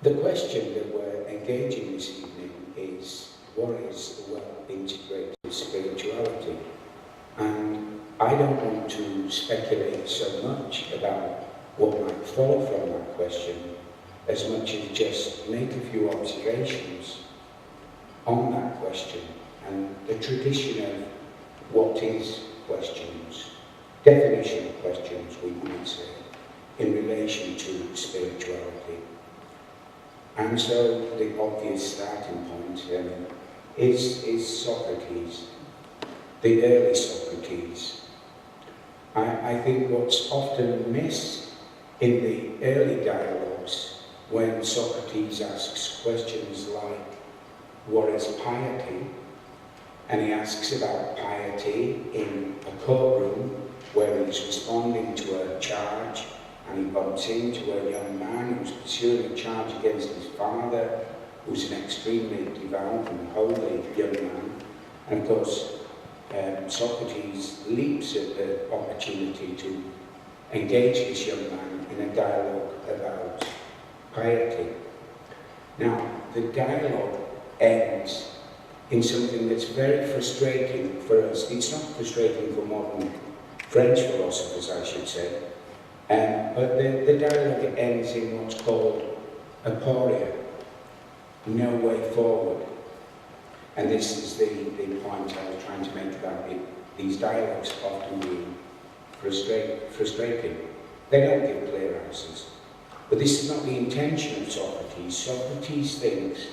The question that we're engaging this evening is, what is the well-integrated spirituality? And I don't want to speculate so much about what might follow from that question, as much as just make a few observations on that question and the tradition of what is questions, definition of questions, we might say, in relation to spirituality. And so the obvious starting point is Socrates, the early Socrates. I think what's often missed in the early dialogues when Socrates asks questions like, what is piety? And he asks about piety in a courtroom where he's responding to a charge, and he bumps into a young man who's pursuing a charge against his father, who's an extremely devout and holy young man. And of course, Socrates leaps at the opportunity to engage this young man in a dialogue about piety. Now, the dialogue ends in something that's very frustrating for us. It's not frustrating for modern French philosophers, I should say, but the dialogue ends in what's called aporia, no way forward. And this is the point I was trying to make about it. These dialogues often being frustrating. They don't give clear answers. But this is not the intention of Socrates. Socrates thinks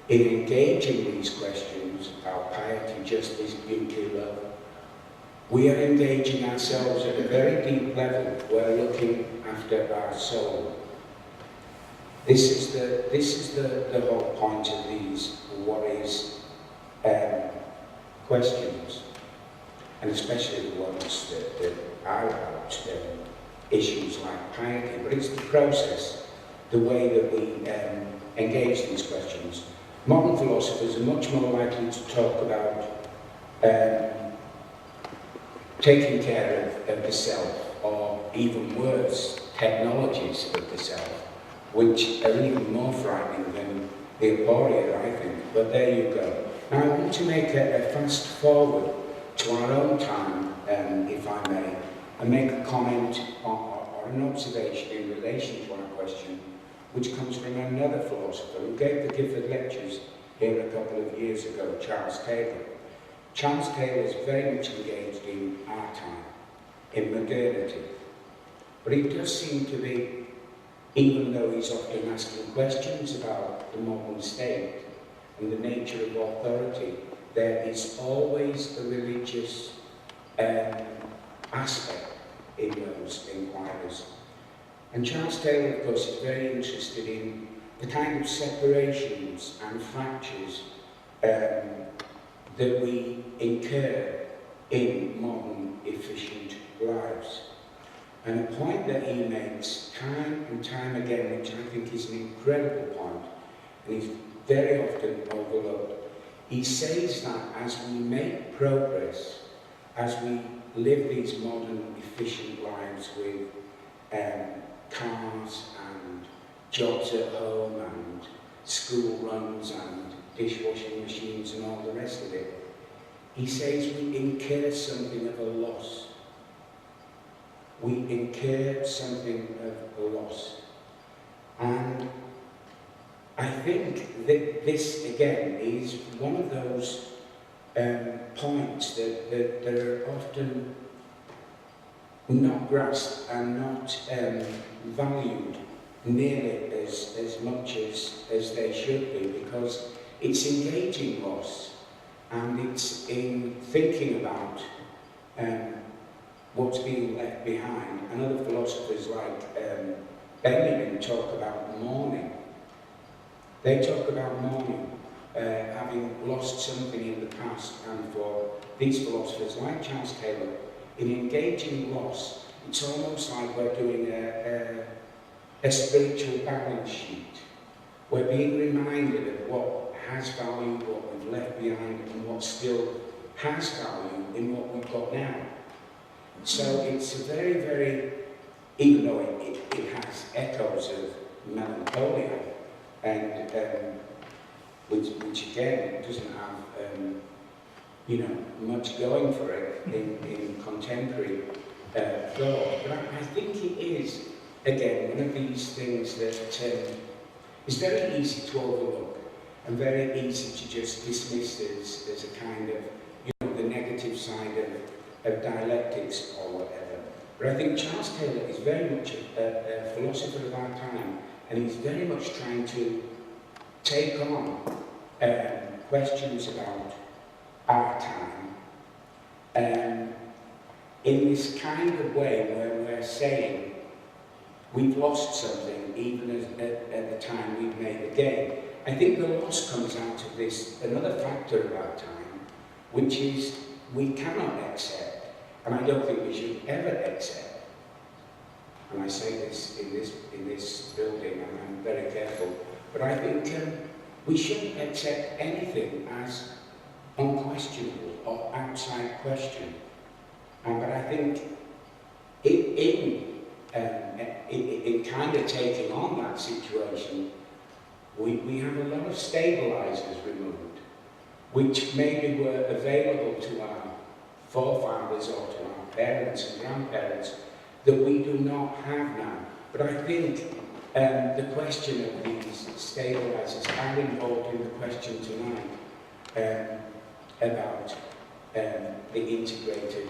in engaging these questions about piety, justice, beauty, love, we are engaging ourselves at a very deep level. We're looking after our soul. This is the whole point of these what is questions, and especially the ones that are about issues like piety. But it's the process, the way that we engage these questions. Modern philosophers are much more likely to talk about taking care of the self, or even worse, technologies of the self, which are even more frightening than the aporia, I think. But there you go. Now I want to make a fast forward to our own time, if I may, and make a comment or an observation in relation to our question, which comes from another philosopher who gave the Gifford Lectures here a couple of years ago, Charles Taylor. Charles Taylor is very much engaged in our time, in modernity. But he does seem to be, even though he's often asking questions about the modern state and the nature of authority, there is always a religious aspect in those inquiries. And Charles Taylor, of course, is very interested in the kind of separations and fractures that we incur in modern, efficient lives. And a point that he makes time and time again, which I think is an incredible point, and is very often overlooked, he says that as we make progress, as we live these modern, efficient lives with cars and jobs at home and school runs and dishwashing machines and all the rest of it, he says we incur something of a loss. We incur something of a loss. And I think that this, again, is one of those points that are often not grasped and not valued nearly as much as they should be, because it's engaging loss, and it's in thinking about what's being left behind. And other philosophers like Benjamin talk about mourning. They talk about mourning, having lost something in the past, and for these philosophers like Charles Taylor, in engaging loss, it's almost like we're doing a spiritual balance sheet. We're being reminded of what has value, what we've left behind, and what still has value in what we've got now. So it's a very, very, even though it has echoes of melancholy, Napoleon, and which again doesn't have much going for it in contemporary thought. But I think it is, again, one of these things that is very easy to overlook and very easy to just dismiss as a kind of, the negative side of dialectics or whatever. But I think Charles Taylor is very much a philosopher of our time, and he's very much trying to take on questions about our time in this kind of way where we're saying we've lost something even at the time we've made the gain. I think the loss comes out of this, another factor of our time, which is we cannot accept, and I don't think we should ever accept, and I say this in this building, and I'm very careful, but I think we shouldn't accept anything as unquestionable or outside question. But I think in kind of taking on that situation, we have a lot of stabilisers removed, which maybe were available to our forefathers or to our parents and grandparents that we do not have now. But I think the question of these stabilisers are involved in the question tonight about the integrated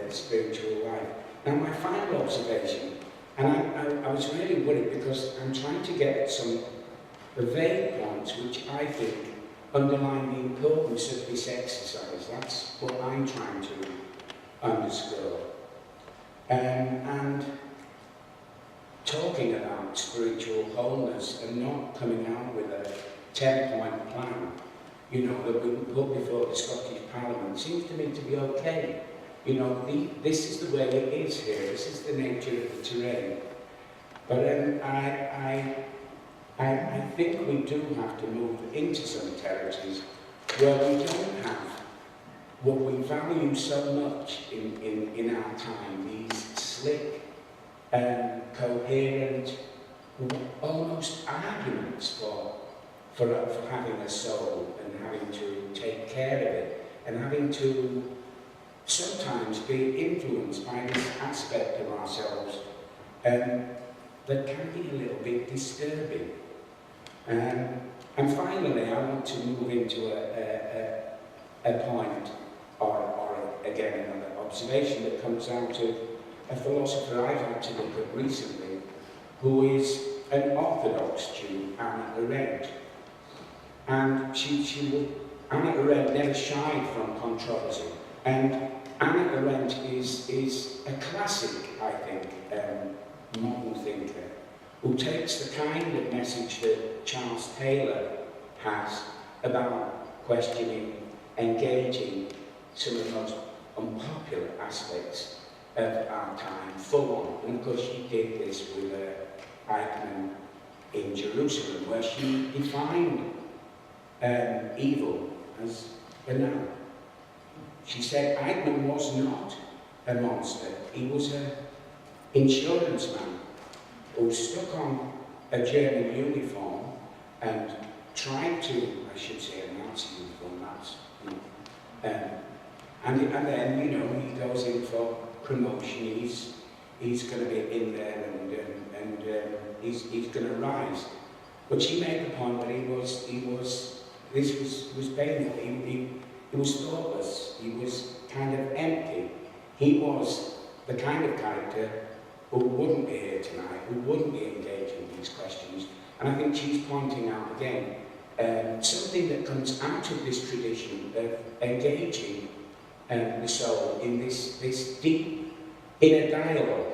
spiritual life. Now, my final observation, and I was really worried because I'm trying to get at some vague points which I think underline the importance of this exercise. That's what I'm trying to underscore. And talking about spiritual wholeness and not coming out with a 10-point plan, that we can put before the Scottish Parliament seems to me to be okay. This is the way it is here. This is the nature of the terrain. But I think we do have to move into some territories where we don't have what we value so much in our time, these slick, coherent, almost arguments for having a soul and having to take care of it and having to sometimes be influenced by this aspect of ourselves that can be a little bit disturbing. And finally, I want to move into a point, or again another observation that comes out of a philosopher I've had to look at recently, who is an Orthodox Jew, Anna Arendt. And Anna Arendt never shied from controversy. And Anna Arendt is a classic, I think, modern thinker, who takes the kind of message that Charles Taylor has about questioning, engaging some of the most unpopular aspects of our time full on. And of course she did this with Eichmann in Jerusalem, where she defined evil as banal. She said Eichmann was not a monster, he was an insurance man who stuck on a German uniform and tried to, I should say a Nazi uniform, and then, he goes in for promotion, he's going to be in there and he's going to rise. But she made the point that this was painful, he was thoughtless, he was kind of empty. He was the kind of character who wouldn't be here tonight, who wouldn't be engaged in these questions. And I think she's pointing out again something that comes out of this tradition of engaging the soul in this deep inner dialogue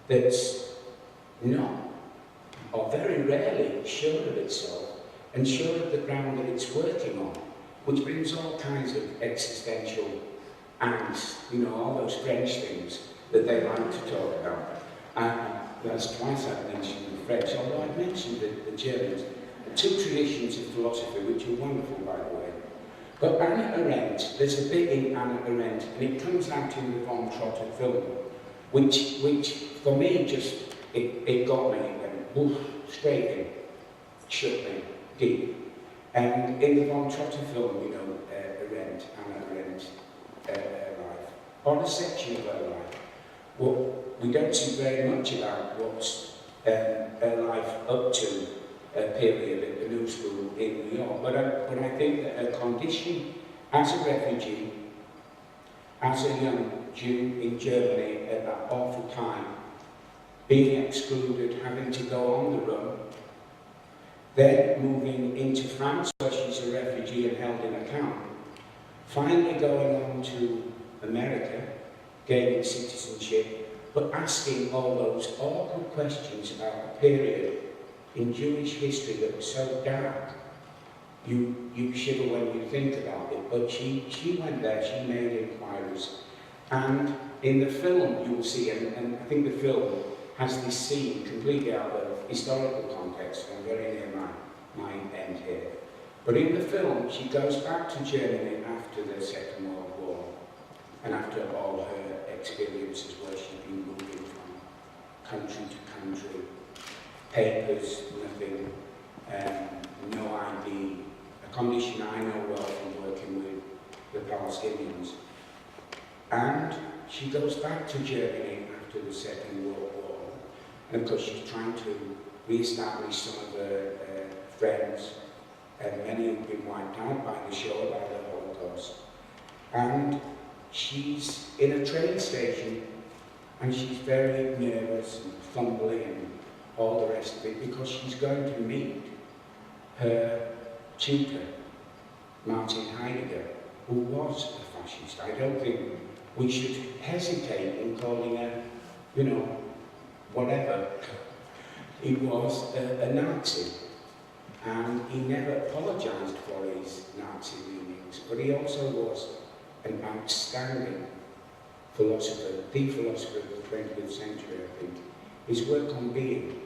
that's not, or very rarely, sure of itself and sure of the ground that it's working on, which brings all kinds of existential angst, all those French things that they like to talk about. That's twice I've mentioned the French, although I've mentioned the Germans. Two traditions of philosophy which are wonderful, by the way. But Anna Arendt, there's a bit in Anna Arendt, and it comes out in the Von Trotter film, which for me just, it got me, it went woof, straight in, shut in, deep. And in the Von Trotter film, you know, Arendt, Anna Arendt, her life, or a section of her life, well, we don't see very much about what's her life up to a period at the New School in New York. But I think that her condition as a refugee, as a young Jew in Germany at that awful time, being excluded, having to go on the run, then moving into France where she's a refugee and held in a camp, finally going on to America, gaining citizenship, but asking all those awkward questions about a period in Jewish history that was so dark. You shiver when you think about it, but she went there, she made inquiries. And in the film you will see, and I think the film has this scene completely out of historical context, and very near my end here. But in the film, she goes back to Germany after the Second World War, and after all her experiences where she's been moving from country to country, papers, nothing, no ID, a condition I know well from working with the Palestinians. And she goes back to Germany after the Second World War, and of course she's trying to re-establish some of her friends, and many have been wiped out by the show, by the Holocaust. And she's in a train station, and she's very nervous and fumbling and all the rest of it, because she's going to meet her tutor, Martin Heidegger, who was a fascist. I don't think we should hesitate in calling her, you know, whatever. He was a Nazi, and he never apologized for his Nazi leanings, but he also was an outstanding philosopher, the philosopher of the 20th century, I think. His work on being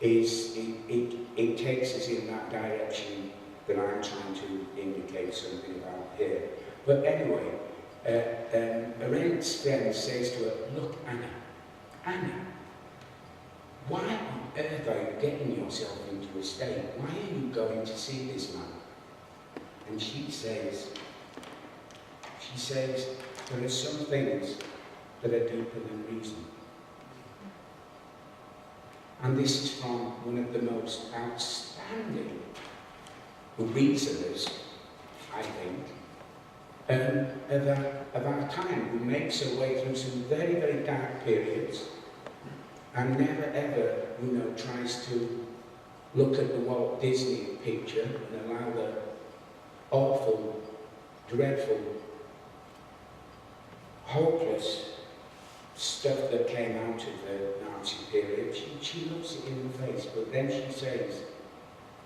it takes us in that direction that I'm trying to indicate something about here. But anyway, Arendt's friend says to her, "Look, Anna, why on earth are you getting yourself into a state? Why are you going to see this man?" And she says, there are some things that are deeper than reason. And this is from one of the most outstanding reasoners, I think, of our time, who makes her way through some very, very dark periods, and never ever, you know, tries to look at the Walt Disney picture and allow the awful, dreadful, hopeless stuff that came out of the Nazi period. She looks it in the face, but then she says,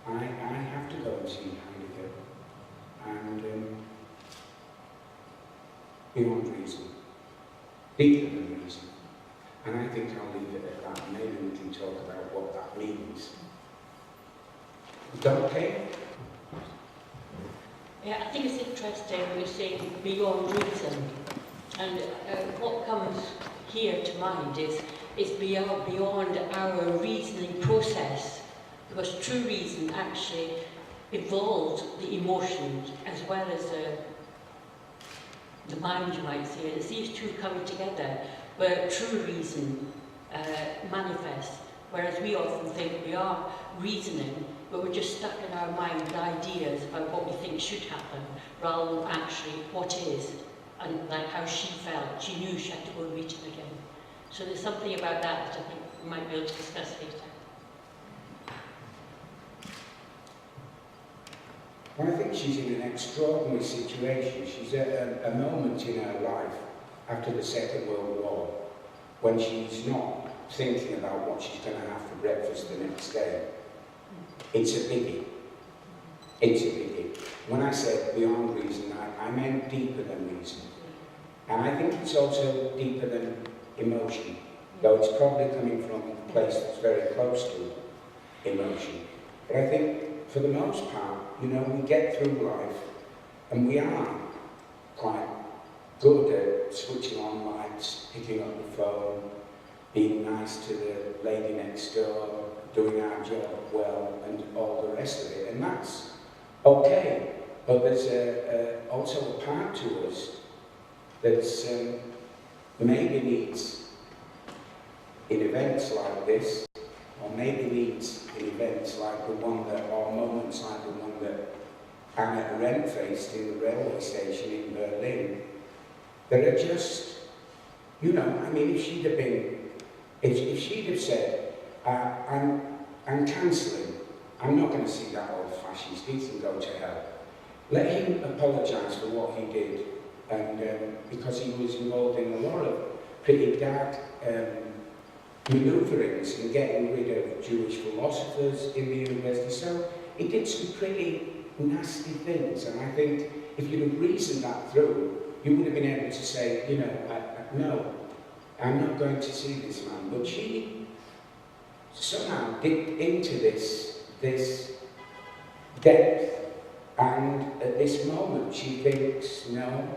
I have to go and see Heidegger, and beyond reason, deeper than reason. And I think I'll leave it at that. Maybe we can talk about what that means. Is that okay? Yeah, I think it's interesting when you say beyond reason. And what comes here to mind is beyond our reasoning process, because true reason actually involves the emotions as well as the mind, you might say. It's these two coming together where true reason manifests, whereas we often think we are reasoning, but we're just stuck in our mind with ideas about what we think should happen, rather than actually what is, and like how she felt. She knew she had to go and meet him again. So there's something about that that I think we might be able to discuss later. Well, I think she's in an extraordinary situation. She's at a moment in her life after the Second World War when she's not thinking about what she's going to have for breakfast the next day. It's a biggie. It's a biggie. When I said beyond reason, I meant deeper than reason. And I think it's also deeper than emotion, though it's probably coming from a place that's very close to emotion. But I think, for the most part, you know, we get through life, and we are quite good at switching on lights, picking up the phone, being nice to the lady next door, doing our job well and all the rest of it, and that's okay. But there's also a part to us that's maybe needs, in events like this, or maybe needs in events like the one that, or moments like the one that Anna Arendt faced in the railway station in Berlin, that are just, you know, I mean, if she'd have been, if she'd have said, I'm cancelling, I'm not going to see that old fascist, he can go to hell. Let him apologise for what he did, and because he was involved in a lot of pretty dark manoeuvrings in getting rid of Jewish philosophers in the university. So he did some pretty nasty things, and I think if you'd have reasoned that through, you would have been able to say, you know, no, I'm not going to see this man. But she somehow dipped into this depth, and at this moment she thinks, no,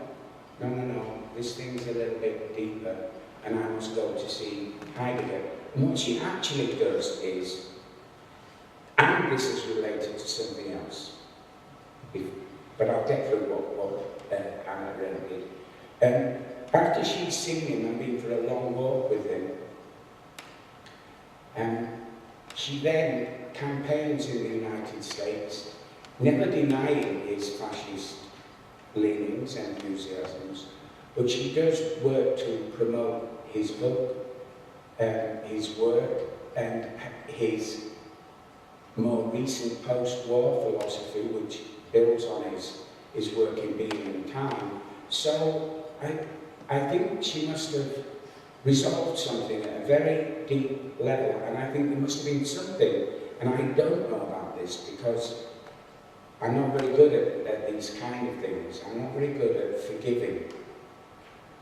this thing's a little bit deeper, and I must go to see Heidegger. And what she actually does is, and this is related to something else, but I'll get through what Anna Arendt did. After she's seen him and been for a long walk with him, she then campaigns in the United States, never denying his fascist leanings and enthusiasms, but she does work to promote his book, his work, and his more recent post-war philosophy, which builds on his work in Being and Time. So I think she must have resolved something at a very deep level, and I think there must have been something, and I don't know about this because I'm not very good at these kind of things. I'm not very good at forgiving.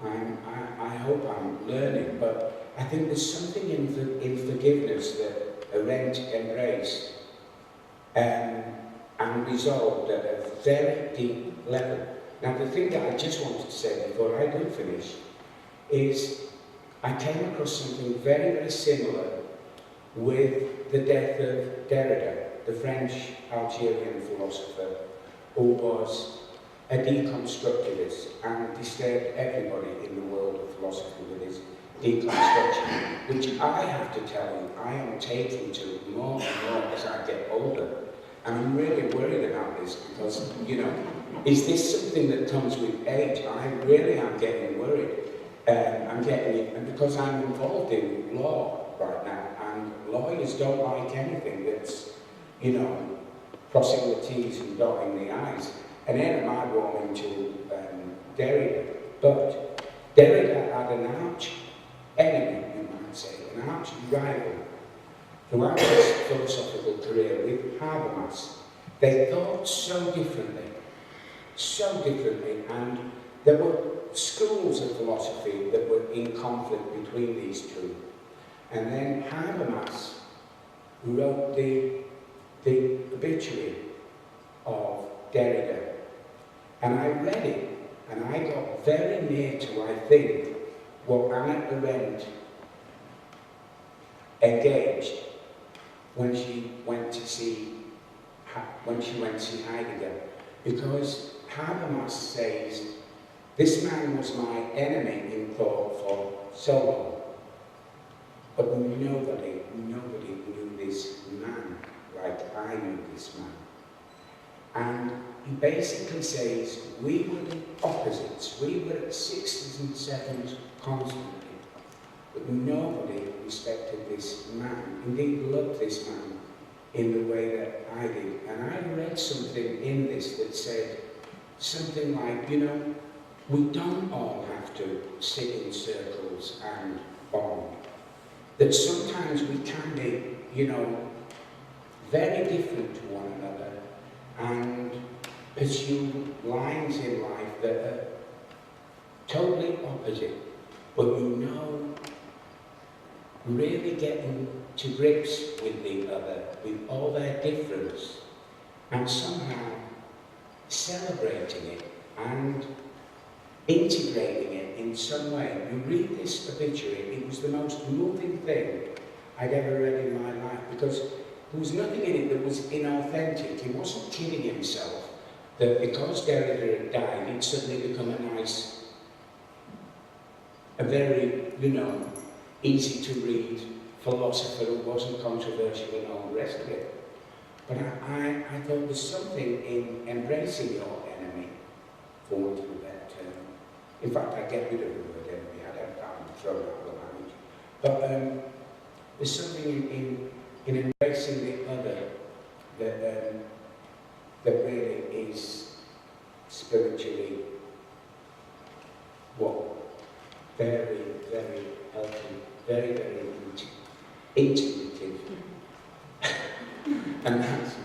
I hope I'm learning, but I think there's something in forgiveness that Arendt embraced and resolved at a very deep level. Now, the thing that I just wanted to say before I do finish is I came across something very, very similar with the death of Derrida, the French Algerian philosopher, who was a deconstructivist and disturbed everybody in the world of philosophy with his deconstruction, which I have to tell you, I am taking to more and more as I get older. And I'm really worried about this because, you know, is this something that comes with age? I really am getting worried. I'm getting it, and because I'm involved in law right now, and lawyers don't like anything that's, you know, crossing the T's and dotting the I's. And then am I warming to Derrida. But Derrida had an arch enemy, you might say, an arch rival throughout his philosophical career with Habermas. They thought so differently, and there were schools of philosophy that were in conflict between these two. And then Habermas wrote the obituary of Derrida. And I read it, and I got very near to, I think, what Anna Arendt engaged when she went to see Heidegger. Because Habermas says, this man was my enemy in thought for so long, but nobody knew this man like I knew this man. And he basically says, we were the opposites, we were at sixes and sevens constantly, but nobody respected this man, indeed loved this man in the way that I did. And I read something in this that said something like, you know, we don't all have to sit in circles and bond. That sometimes we can be, you know, very different to one another and pursue lines in life that are totally opposite, but you know, really getting to grips with the other, with all their difference, and somehow celebrating it and integrating it in some way. You read this obituary, it was the most moving thing I'd ever read in my life, because there was nothing in it that was inauthentic. He wasn't kidding himself that because Derrida had died, he'd suddenly become a very, easy to read philosopher who wasn't controversial and all the rest of it. But I thought there's something in embracing your enemy, for want of a better term. In fact, I get rid of the word enemy, I don't throw it out of the language. But there's something in embracing the other that really is spiritually very, very healthy, very, very intuitive. And that's